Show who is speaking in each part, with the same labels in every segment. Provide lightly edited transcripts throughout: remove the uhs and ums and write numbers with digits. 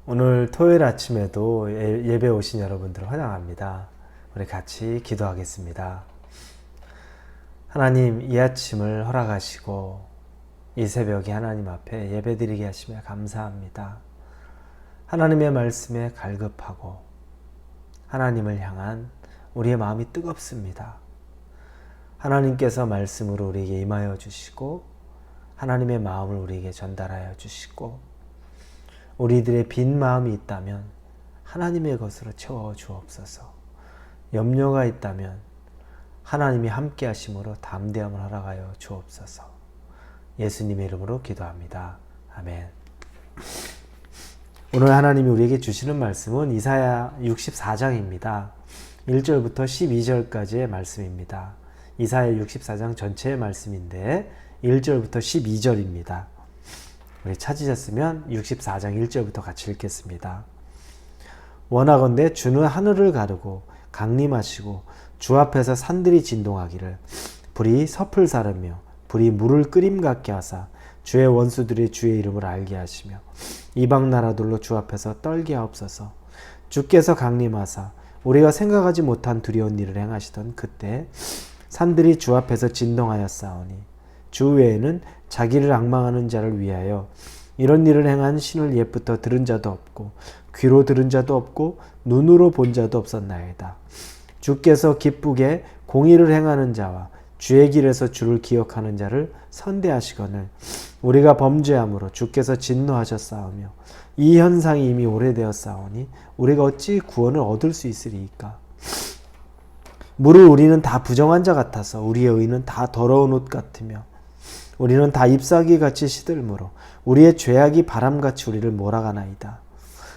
Speaker 1: 오늘 토요일 아침에도 예배 오신 여러분들 환영합니다. 우리 같이 기도하겠습니다. 하나님, 이 아침을 허락하시고 이 새벽에 하나님 앞에 예배드리게 하시며 감사합니다. 하나님의 말씀에 갈급하고 하나님을 향한 우리의 마음이 뜨겁습니다. 하나님께서 말씀으로 우리에게 임하여 주시고 하나님의 마음을 우리에게 전달하여 주시고 우리들의 빈 마음이 있다면 하나님의 것으로 채워 주옵소서. 염려가 있다면 하나님이 함께 하심으로 담대함을 허락하여 주옵소서. 예수님의 이름으로 기도합니다. 아멘. 오늘 하나님이 우리에게 주시는 말씀은 이사야 64장입니다. 1절부터 12절까지의 말씀입니다. 이사야 64장 전체의 말씀인데 1절부터 12절입니다. 우리 찾으셨으면 64장 1절부터 같이 읽겠습니다. 원하건대 주는 하늘을 가르고 강림하시고 주 앞에서 산들이 진동하기를 불이 섭을 사르며 불이 물을 끓임 같게 하사 주의 원수들이 주의 이름을 알게 하시며 이방 나라들로 주 앞에서 떨게 하옵소서. 주께서 강림하사 우리가 생각하지 못한 두려운 일을 행하시던 그때 산들이 주 앞에서 진동하였사오니 주 외에는 자기를 앙망하는 자를 위하여 이런 일을 행한 신을 옛부터 들은 자도 없고 귀로 들은 자도 없고 눈으로 본 자도 없었나이다. 주께서 기쁘게 공의를 행하는 자와 주의 길에서 주를 기억하는 자를 선대하시거늘 우리가 범죄함으로 주께서 진노하셨사오며 이 현상이 이미 오래되었사오니 우리가 어찌 구원을 얻을 수 있으리이까. 무릇 우리는 다 부정한 자 같아서 우리의 의는 다 더러운 옷 같으며 우리는 다 잎사귀 같이 시들므로 우리의 죄악이 바람같이 우리를 몰아가나이다.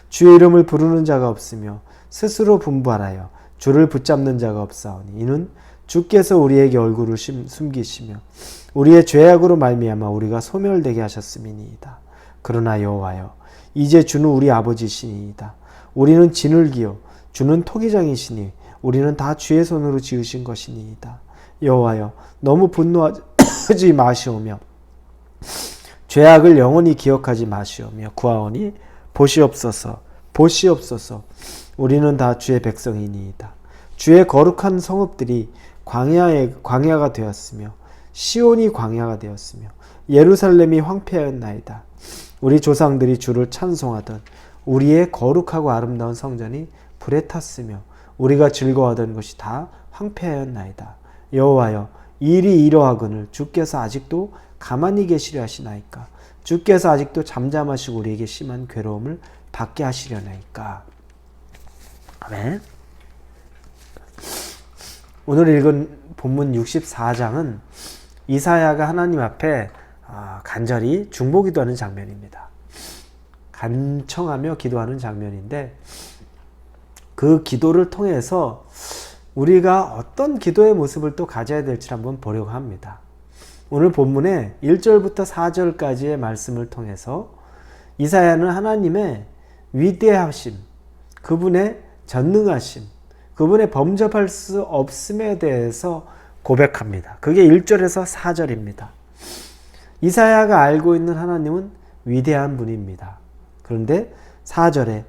Speaker 1: 주의 이름을 부르는 자가 없으며 스스로 분발하여 주를 붙잡는 자가 없사오니 이는 주께서 우리에게 얼굴을 숨기시며 우리의 죄악으로 말미암아 우리가 소멸되게 하셨음이니이다. 그러나 여호와여, 이제 주는 우리 아버지시니이다. 우리는 진흙이요 주는 토기장이시니 우리는 다 주의 손으로 지으신 것이니이다. 여호와여, 너무 분노하지 마시오며 죄악을 영원히 기억하지 마시오며 구하오니 보시옵소서. 우리는 다 주의 백성이니이다. 주의 거룩한 성읍들이 광야가 되었으며 시온이 광야가 되었으며 예루살렘이 황폐하였나이다. 우리 조상들이 주를 찬송하던 우리의 거룩하고 아름다운 성전이 불에 탔으며 우리가 즐거워하던 것이 다 황폐하였나이다. 여호와여, 일이 이러하거늘 주께서 아직도 가만히 계시려 하시나이까. 주께서 아직도 잠잠하시고 우리에게 심한 괴로움을 받게 하시려나이까. 아멘. 오늘 읽은 본문 64장은 이사야가 하나님 앞에 간절히 중보기도하는 장면입니다. 간청하며 기도하는 장면인데 그 기도를 통해서 우리가 어떤 기도의 모습을 또 가져야 될지 한번 보려고 합니다. 오늘 본문에 1절부터 4절까지의 말씀을 통해서 이사야는 하나님의 위대하심, 그분의 전능하심, 그분의 범접할 수 없음에 대해서 고백합니다. 그게 1절에서 4절입니다. 이사야가 알고 있는 하나님은 위대한 분입니다. 그런데 4절에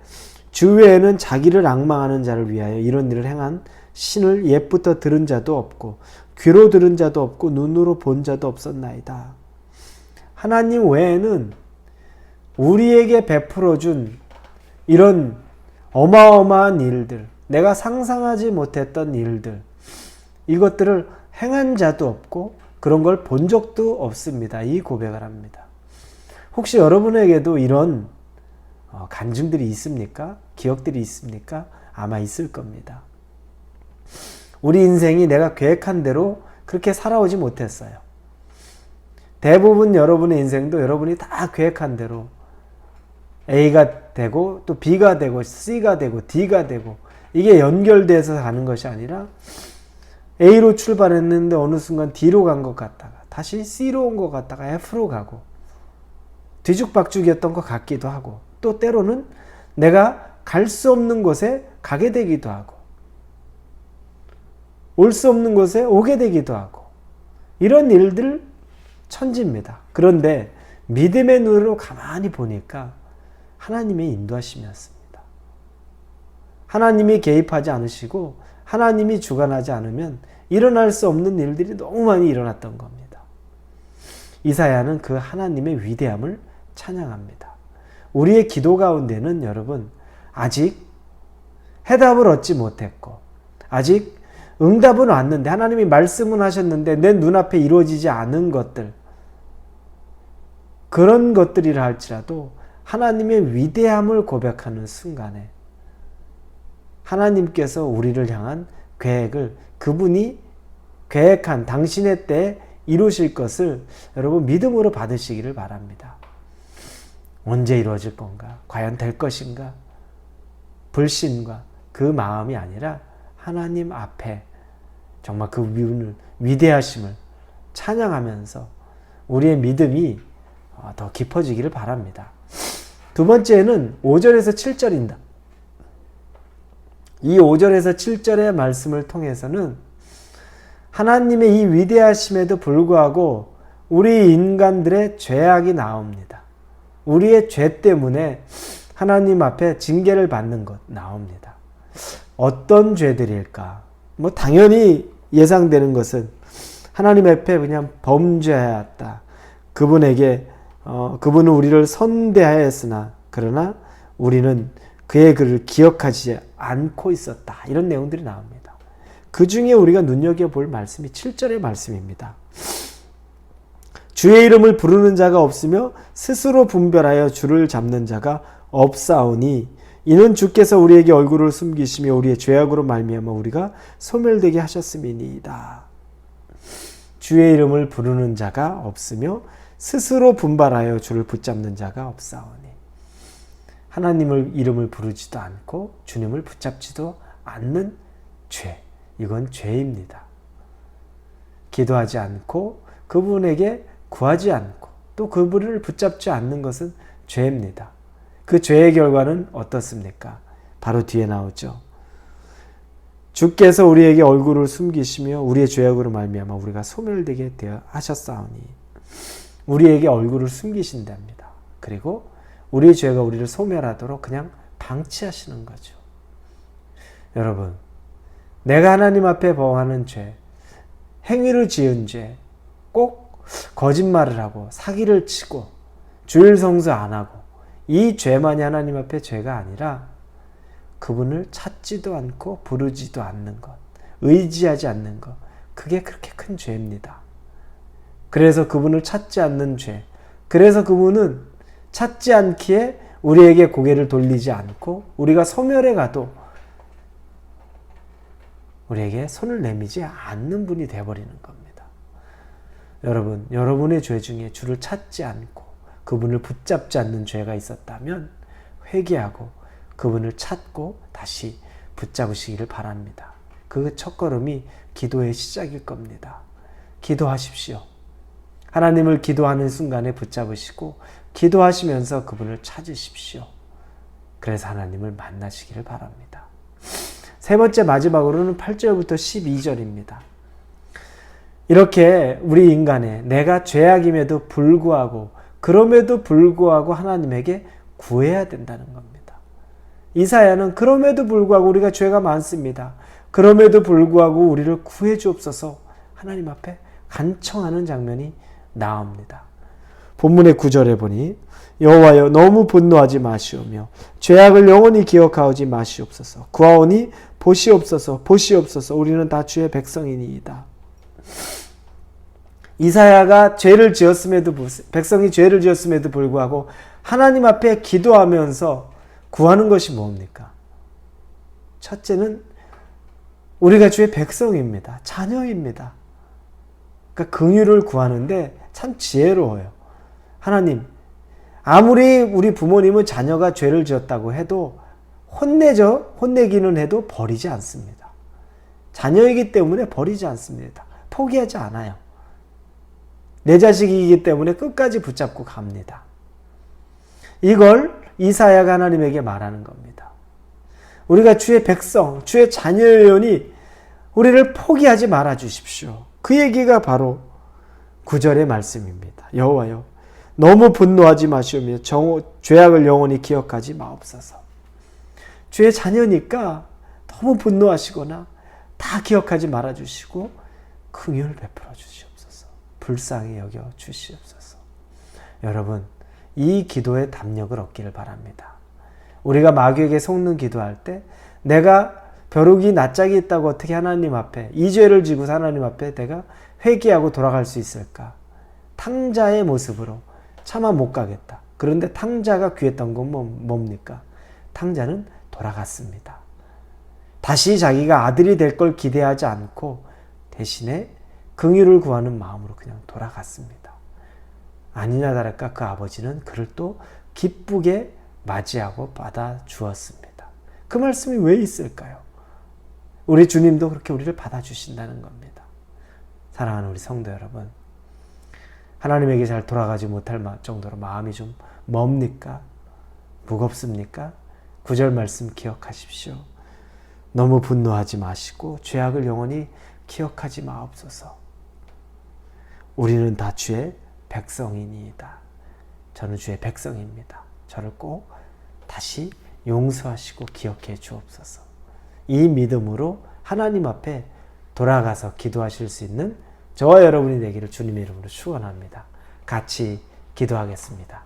Speaker 1: 주 외에는 자기를 앙망하는 자를 위하여 이런 일을 행한 신을 옛부터 들은 자도 없고 귀로 들은 자도 없고 눈으로 본 자도 없었나이다. 하나님 외에는 우리에게 베풀어준 이런 어마어마한 일들, 내가 상상하지 못했던 일들, 이것들을 행한 자도 없고 그런 걸 본 적도 없습니다. 이 고백을 합니다. 혹시 여러분에게도 이런 간증들이 있습니까? 기억들이 있습니까? 아마 있을 겁니다. 우리 인생이 내가 계획한 대로 그렇게 살아오지 못했어요. 대부분 여러분의 인생도 여러분이 다 계획한 대로 A가 되고 또 B가 되고 C가 되고 D가 되고 이게 연결돼서 가는 것이 아니라 A로 출발했는데 어느 순간 D로 간 것 같다가 다시 C로 온 것 같다가 F로 가고 뒤죽박죽이었던 것 같기도 하고 또 때로는 내가 갈 수 없는 곳에 가게 되기도 하고 올 수 없는 곳에 오게 되기도 하고 이런 일들 천지입니다. 그런데 믿음의 눈으로 가만히 보니까 하나님의 인도하심이었습니다. 하나님이 개입하지 않으시고 하나님이 주관하지 않으면 일어날 수 없는 일들이 너무 많이 일어났던 겁니다. 이사야는 그 하나님의 위대함을 찬양합니다. 우리의 기도 가운데는 여러분 아직 해답을 얻지 못했고 아직 응답은 왔는데 하나님이 말씀은 하셨는데 내 눈앞에 이루어지지 않은 것들, 그런 것들이라 할지라도 하나님의 위대함을 고백하는 순간에 하나님께서 우리를 향한 계획을 그분이 계획한 당신의 때에 이루실 것을 여러분 믿음으로 받으시기를 바랍니다. 언제 이루어질 건가? 과연 될 것인가? 불신과 그 마음이 아니라 하나님 앞에 정말 그 위대하심을 찬양하면서 우리의 믿음이 더 깊어지기를 바랍니다. 두 번째는 5절에서 7절입니다. 이 5절에서 7절의 말씀을 통해서는 하나님의 이 위대하심에도 불구하고 우리 인간들의 죄악이 나옵니다. 우리의 죄 때문에 하나님 앞에 징계를 받는 것 나옵니다. 어떤 죄들일까? 당연히 예상되는 것은 하나님 앞에 그냥 범죄하였다. 그분은 우리를 선대하였으나 그러나 우리는 그의 글을 기억하지 않고 있었다. 이런 내용들이 나옵니다. 그 중에 우리가 눈여겨볼 말씀이 7절의 말씀입니다. 주의 이름을 부르는 자가 없으며 스스로 분별하여 주를 잡는 자가 없사오니 이는 주께서 우리에게 얼굴을 숨기시며 우리의 죄악으로 말미암아 우리가 소멸되게 하셨음이니이다. 주의 이름을 부르는 자가 없으며 스스로 분발하여 주를 붙잡는 자가 없사오니 하나님의 이름을 부르지도 않고 주님을 붙잡지도 않는 죄, 이건 죄입니다. 기도하지 않고 그분에게 구하지 않고 또 그분을 붙잡지 않는 것은 죄입니다. 그 죄의 결과는 어떻습니까? 바로 뒤에 나오죠. 주께서 우리에게 얼굴을 숨기시며 우리의 죄악으로 말미암아 우리가 소멸되게 되어 하셨사오니 우리에게 얼굴을 숨기신답니다. 그리고 우리의 죄가 우리를 소멸하도록 그냥 방치하시는 거죠. 여러분, 내가 하나님 앞에 범하는 죄, 행위를 지은 죄, 꼭 거짓말을 하고 사기를 치고 주일 성수 안 하고 이 죄만이 하나님 앞에 죄가 아니라 그분을 찾지도 않고 부르지도 않는 것, 의지하지 않는 것, 그게 그렇게 큰 죄입니다. 그래서 그분을 찾지 않는 죄, 그래서 그분은 찾지 않기에 우리에게 고개를 돌리지 않고 우리가 소멸해 가도 우리에게 손을 내미지 않는 분이 되어버리는 겁니다. 여러분, 여러분의 죄 중에 주를 찾지 않고 그분을 붙잡지 않는 죄가 있었다면 회개하고 그분을 찾고 다시 붙잡으시기를 바랍니다. 그 첫걸음이 기도의 시작일 겁니다. 기도하십시오. 하나님을 기도하는 순간에 붙잡으시고 기도하시면서 그분을 찾으십시오. 그래서 하나님을 만나시기를 바랍니다. 세 번째 마지막으로는 8절부터 12절입니다. 이렇게 우리 인간의 내가 죄악임에도 불구하고 그럼에도 불구하고 하나님에게 구해야 된다는 겁니다. 이사야는 그럼에도 불구하고 우리가 죄가 많습니다. 그럼에도 불구하고 우리를 구해 주옵소서 하나님 앞에 간청하는 장면이 나옵니다. 본문의 9절에 보니 여호와여 너무 분노하지 마시오며 죄악을 영원히 기억하오지 마시옵소서. 구하오니 보시옵소서 보시옵소서 우리는 다 주의 백성이니이다. 이사야가 백성이 죄를 지었음에도 불구하고 하나님 앞에 기도하면서 구하는 것이 뭡니까? 첫째는 우리가 주의 백성입니다. 자녀입니다. 그러니까 긍휼을 구하는데 참 지혜로워요. 하나님, 아무리 우리 부모님은 자녀가 죄를 지었다고 해도 혼내기는 해도 버리지 않습니다. 자녀이기 때문에 버리지 않습니다. 포기하지 않아요. 내 자식이기 때문에 끝까지 붙잡고 갑니다. 이걸 이사야가 하나님에게 말하는 겁니다. 우리가 주의 백성, 주의 자녀여니 우리를 포기하지 말아 주십시오. 그 얘기가 바로 9절의 말씀입니다. 여호와여 너무 분노하지 마시오며 죄악을 영원히 기억하지 마옵소서. 주의 자녀니까 너무 분노하시거나 다 기억하지 말아주시고 긍휼을 베풀어 주시옵소서. 불쌍히 여겨 주시옵소서. 여러분, 이 기도의 담력을 얻기를 바랍니다. 우리가 마귀에게 속는 기도할 때 내가 벼룩이 낯짝이 있다고 어떻게 하나님 앞에 이 죄를 지고 하나님 앞에 내가 회개하고 돌아갈 수 있을까? 탕자의 모습으로 차마 못 가겠다. 그런데 탕자가 구했던 건 뭡니까? 탕자는 돌아갔습니다. 다시 자기가 아들이 될 걸 기대하지 않고 대신에 긍휼을 구하는 마음으로 그냥 돌아갔습니다. 아니나 다를까 그 아버지는 그를 또 기쁘게 맞이하고 받아주었습니다. 그 말씀이 왜 있을까요? 우리 주님도 그렇게 우리를 받아주신다는 겁니다. 사랑하는 우리 성도 여러분, 하나님에게 잘 돌아가지 못할 정도로 마음이 좀 뭡니까? 무겁습니까? 9절 말씀 기억하십시오. 너무 분노하지 마시고 죄악을 영원히 기억하지 마옵소서. 우리는 다 주의 백성이니이다. 저는 주의 백성입니다. 저를 꼭 다시 용서하시고 기억해 주옵소서. 이 믿음으로 하나님 앞에 돌아가서 기도하실 수 있는 저와 여러분이 되기를 주님의 이름으로 축원합니다. 같이 기도하겠습니다.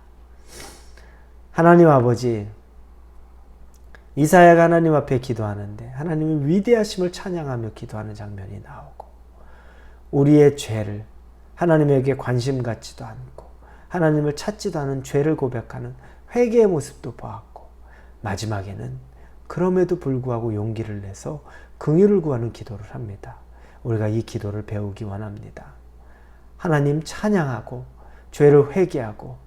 Speaker 1: 하나님 아버지, 이사야가 하나님 앞에 기도하는데 하나님의 위대하심을 찬양하며 기도하는 장면이 나오고 우리의 죄를 하나님에게 관심 갖지도 않고 하나님을 찾지도 않은 죄를 고백하는 회개의 모습도 보았고 마지막에는 그럼에도 불구하고 용기를 내서 긍휼을 구하는 기도를 합니다. 우리가 이 기도를 배우기 원합니다. 하나님 찬양하고 죄를 회개하고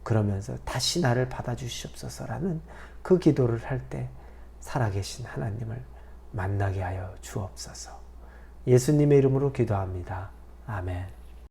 Speaker 1: 그러면서 다시 나를 받아주시옵소서라는 그 기도를 할 때 살아계신 하나님을 만나게 하여 주옵소서. 예수님의 이름으로 기도합니다. 아멘.